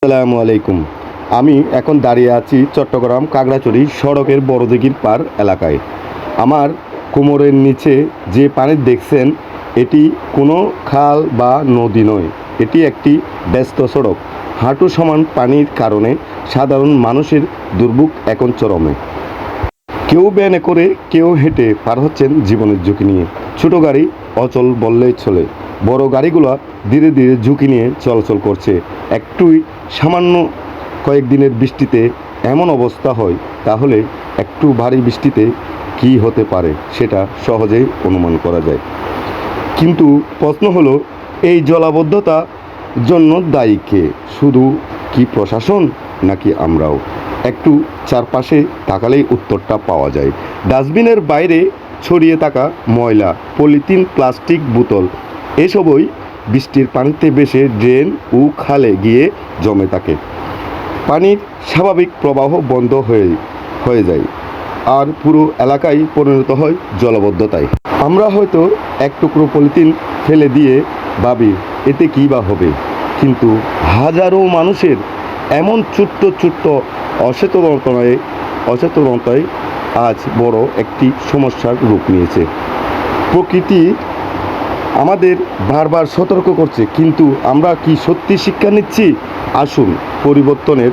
আসসালামু আলাইকুম। আমি এখন দাঁড়িয়ে আছি চট্টগ্রাম কাগড়াছড়ি সড়কের বড়দিঘির পার এলাকায়। আমার কোমরের নিচে যে পানি দেখছেন, এটি কোনো খাল বা নদী নয়, এটি একটি ব্যস্ত সড়ক। হাঁটু সমান পানির কারণে সাধারণ মানুষের দুর্ভোগ এখন চরমে। কেউ ভ্যানে করে, কেউ হেঁটে পার হচ্ছেন জীবনের ঝুঁকি নিয়ে। ছোটো গাড়ি অচল বললেই চলে, বড় গাড়িগুলো ধীরে ধীরে ঝুঁকি নিয়ে চলাচল করছে। একটুই সামান্য কয়েকদিনের বৃষ্টিতে এমন অবস্থা হয়, তাহলে একটু ভারী বৃষ্টিতে কী হতে পারে সেটা সহজেই অনুমান করা যায়। কিন্তু প্রশ্ন হলো, এই জলাবদ্ধতার জন্য দায়ী কে? শুধু কি প্রশাসন, নাকি আমরাও? একটু চারপাশে তাকালেই উত্তরটা পাওয়া যায়। ডাস্টবিনের বাইরে ছড়িয়ে থাকা ময়লা, পলিথিন, প্লাস্টিক, বোতল এসবই বৃষ্টির পানিতে ভেসে ড্রেন ও খালে গিয়ে জমে থাকে। পানির স্বাভাবিক প্রবাহ বন্ধ হয়ে যায়, আর পুরো এলাকায় পরিণত হয় জলাবদ্ধতায়। আমরা হয়তো এক টুকরো পলিথিন ফেলে দিয়ে ভাবি এতে কী বা হবে, কিন্তু হাজারো মানুষের এমন ছোট্ট ছোট্ট অসচেতনতায় আজ বড় একটি সমস্যার রূপ নিয়েছে। প্রকৃতি আমাদের বারবার সতর্ক করছে, কিন্তু আমরা কি সত্যি শিক্ষা নিচ্ছি? আসুন পরিবর্তনের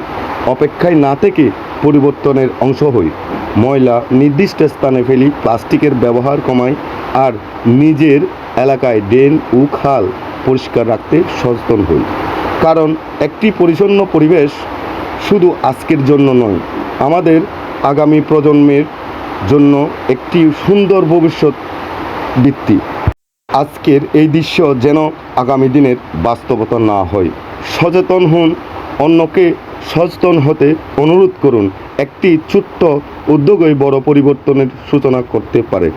অপেক্ষায় না থেকে পরিবর্তনের অংশ হই। ময়লা নির্দিষ্ট স্থানে ফেলি, প্লাস্টিকের ব্যবহার কমাই, আর নিজের এলাকায় ড্রেন ও খাল পরিষ্কার রাখতে সচেতন হই। কারণ একটি পরিচ্ছন্ন পরিবেশ শুধু আজকের জন্য নয়, আমাদের আগামী প্রজন্মের জন্য একটি সুন্দর ভবিষ্যৎ ভিত্তি। আজকের এই দৃশ্য যেন আগামী দিনের বাস্তবতা না হয়। সচেতন হন, অন্যকে সচেতন হতে অনুরোধ করুন। একটি ছোট্ট উদ্যোগই বড় পরিবর্তনের সূচনা করতে পারে।